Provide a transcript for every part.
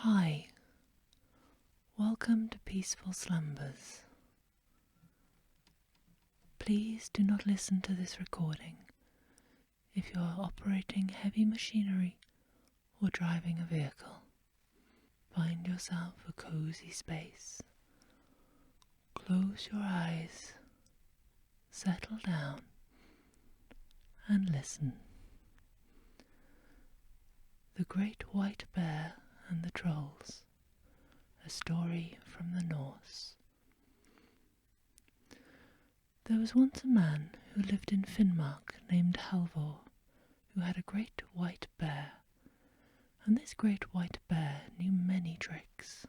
Hi, welcome to Peaceful Slumbers. Please do not listen to this recording if you are operating heavy machinery or driving a vehicle. Find yourself a cozy space. Close your eyes, settle down, and listen. The Great White Bear and the Trolls, a story from the Norse. There was once a man who lived in Finnmark named Halvor, who had a great white bear, and this great white bear knew many tricks.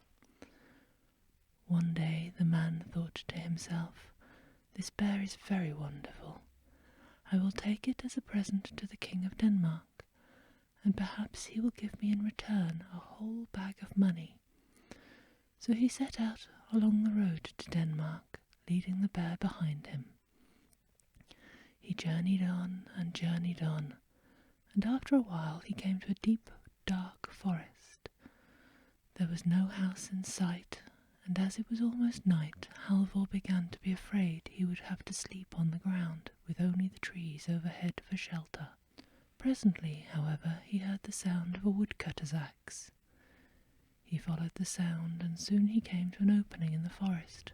One day the man thought to himself, "This bear is very wonderful. I will take it as a present to the King of Denmark, and perhaps he will give me in return a whole bag of money." So he set out along the road to Denmark, leading the bear behind him. He journeyed on, and after a while he came to a deep, dark forest. There was no house in sight, and as it was almost night, Halvor began to be afraid he would have to sleep on the ground, with only the trees overhead for shelter. Presently, however, he heard the sound of a woodcutter's axe. He followed the sound, and soon he came to an opening in the forest.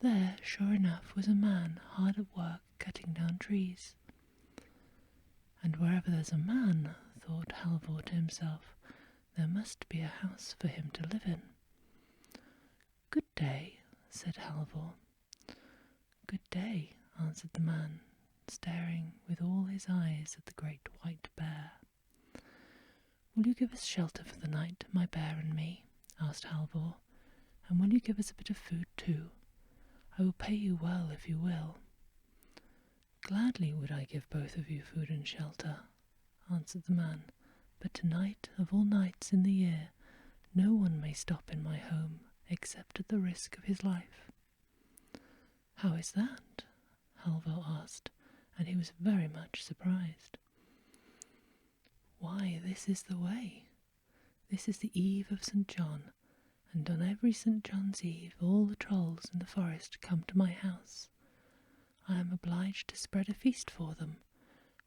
There, sure enough, was a man hard at work cutting down trees. And wherever there's a man, thought Halvor to himself, there must be a house for him to live in. "Good day," said Halvor. "Good day," answered the man, staring with all his eyes at the great white bear. "Will you give us shelter for the night, my bear and me?" asked Halvor. "And will you give us a bit of food too? I will pay you well if you will." "Gladly would I give both of you food and shelter," answered the man, "but tonight, of all nights in the year, no one may stop in my home except at the risk of his life." "How is that?" Halvor asked, and he was very much surprised. "Why, this is the way. This is the eve of St. John, and on every St. John's Eve all the trolls in the forest come to my house. I am obliged to spread a feast for them,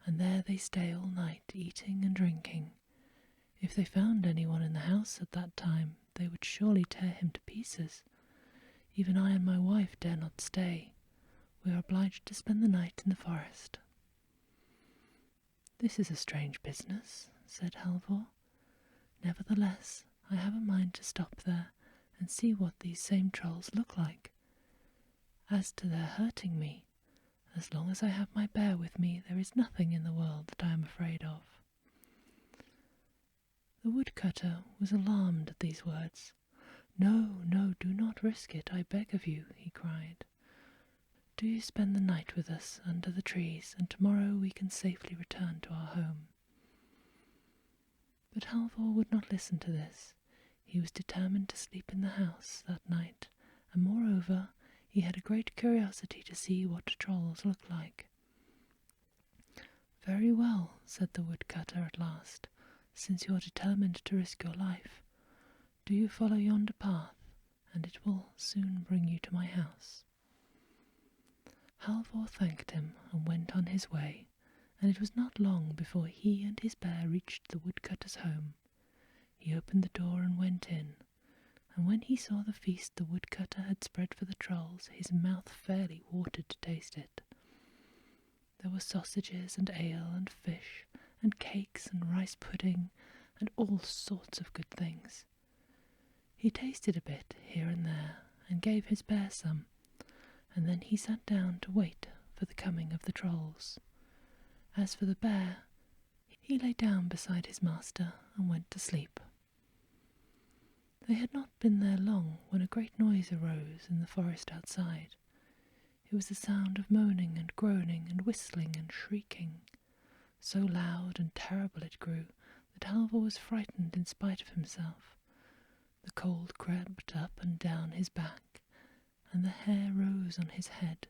and there they stay all night, eating and drinking. If they found anyone in the house at that time, they would surely tear him to pieces. Even I and my wife dare not stay. We are obliged to spend the night in the forest." "This is a strange business," said Halvor. "Nevertheless, I have a mind to stop there and see what these same trolls look like. As to their hurting me, as long as I have my bear with me, there is nothing in the world that I am afraid of." The woodcutter was alarmed at these words. "No, no, do not risk it, I beg of you," he cried. "Do you spend the night with us under the trees, and tomorrow we can safely return to our home." But Halvor would not listen to this. He was determined to sleep in the house that night, and moreover, he had a great curiosity to see what trolls looked like. "Very well," said the woodcutter at last, "since you are determined to risk your life, do you follow yonder path, and it will soon bring you to my house." Halvor thanked him and went on his way, and it was not long before he and his bear reached the woodcutter's home. He opened the door and went in, and when he saw the feast the woodcutter had spread for the trolls, his mouth fairly watered to taste it. There were sausages and ale and fish and cakes and rice pudding and all sorts of good things. He tasted a bit here and there and gave his bear some, and then he sat down to wait for the coming of the trolls. As for the bear, he lay down beside his master and went to sleep. They had not been there long when a great noise arose in the forest outside. It was the sound of moaning and groaning and whistling and shrieking. So loud and terrible it grew that Halvor was frightened in spite of himself. The cold crept up and down his back, and the hair rose on his head.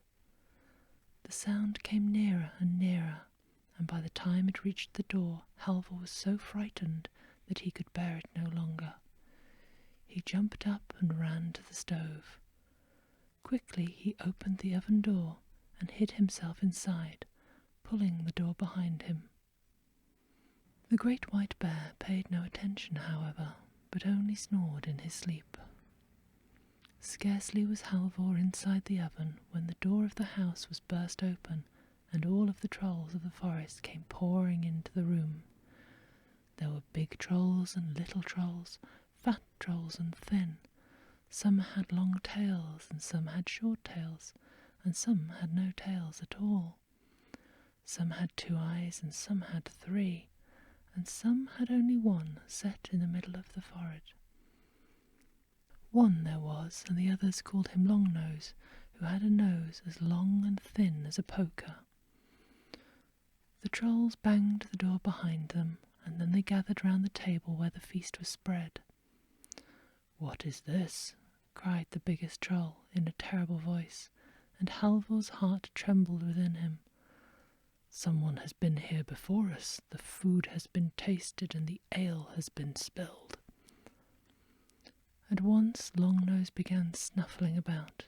The sound came nearer and nearer, and by the time it reached the door, Halvor was so frightened that he could bear it no longer. he jumped up and ran to the stove. Quickly he opened the oven door and hid himself inside, pulling the door behind him. The great white bear paid no attention, however, but only snored in his sleep. Scarcely was Halvor inside the oven when the door of the house was burst open, and all of the trolls of the forest came pouring into the room. There were big trolls and little trolls, fat trolls and thin. Some had long tails, and some had short tails, and some had no tails at all. Some had 2 eyes, and some had 3, and some had only one set in the middle of the forehead. One there was, and the others called him Long-Nose, who had a nose as long and thin as a poker. The trolls banged the door behind them, and then they gathered round the table where the feast was spread. "What is this?" cried the biggest troll in a terrible voice, and Halvor's heart trembled within him. "Someone has been here before us, the food has been tasted, and the ale has been spilled." At once Long-Nose began snuffling about.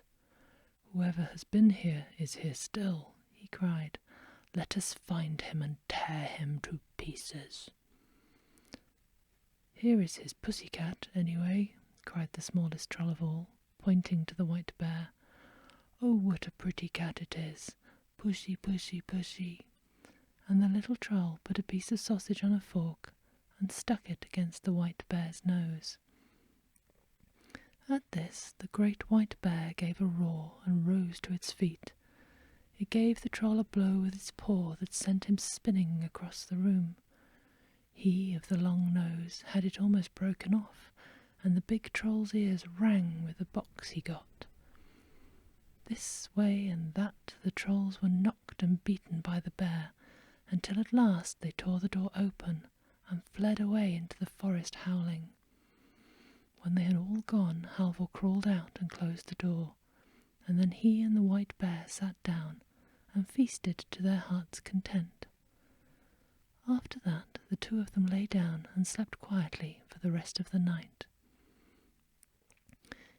"Whoever has been here is here still," he cried. "Let us find him and tear him to pieces." "Here is his pussy-cat, anyway," cried the smallest troll of all, pointing to the white bear. "Oh, what a pretty cat it is! Pussy, pussy, pussy." And the little troll put a piece of sausage on a fork and stuck it against the white bear's nose. At this, the great white bear gave a roar and rose to its feet. It gave the troll a blow with its paw that sent him spinning across the room. He of the long nose had it almost broken off, and the big troll's ears rang with the box he got. This way and that the trolls were knocked and beaten by the bear, until at last they tore the door open and fled away into the forest howling. When they had all gone, Halvor crawled out and closed the door, and then he and the white bear sat down and feasted to their heart's content. After that, the 2 of them lay down and slept quietly for the rest of the night.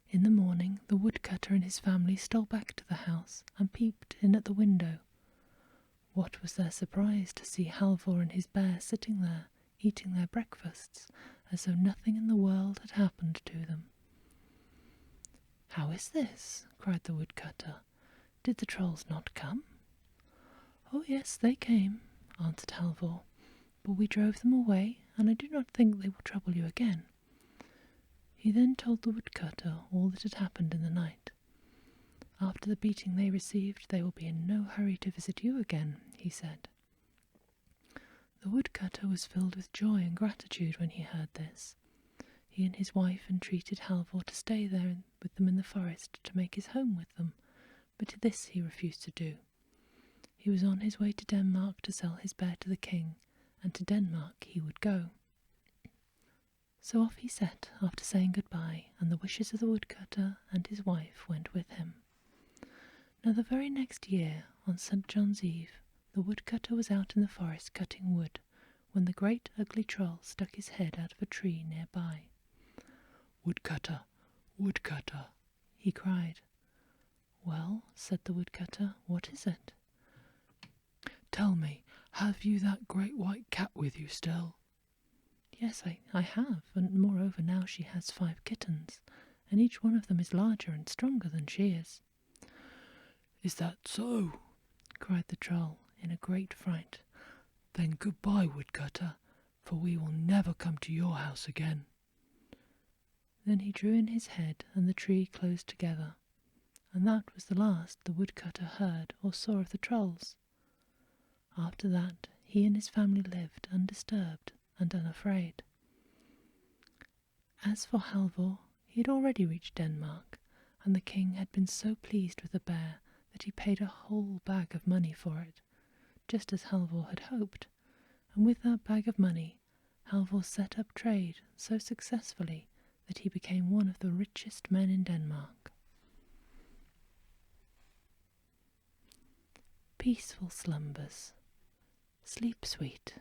In the morning, the woodcutter and his family stole back to the house and peeped in at the window. What was their surprise to see Halvor and his bear sitting there, eating their breakfasts, as though nothing in the world had happened to them. "How is this?" cried the woodcutter. "Did the trolls not come?" "Oh yes, they came," answered Halvor, "but we drove them away, and I do not think they will trouble you again." He then told the woodcutter all that had happened in the night. "After the beating they received, they will be in no hurry to visit you again," he said. The woodcutter was filled with joy and gratitude when he heard this. He and his wife entreated Halvor to stay there with them in the forest to make his home with them, but this he refused to do. He was on his way to Denmark to sell his bear to the king, and to Denmark he would go. So off he set after saying goodbye, and the wishes of the woodcutter and his wife went with him. Now the very next year, on St. John's Eve, the woodcutter was out in the forest cutting wood, when the great ugly troll stuck his head out of a tree near by. "Woodcutter, woodcutter," he cried. "Well," said the woodcutter, "what is it?" "Tell me, have you that great white cat with you still?" "Yes, I have, and moreover now she has 5 kittens, and each one of them is larger and stronger than she is." "Is that so?" cried the troll in a great fright. "Then goodbye, woodcutter, for we will never come to your house again." Then he drew in his head, and the tree closed together, and that was the last the woodcutter heard or saw of the trolls. After that he and his family lived undisturbed and unafraid. As for Halvor, he had already reached Denmark, and the king had been so pleased with the bear that he paid a whole bag of money for it, just as Halvor had hoped, and with that bag of money Halvor set up trade so successfully that he became one of the richest men in Denmark. Peaceful slumbers. Sleep sweet.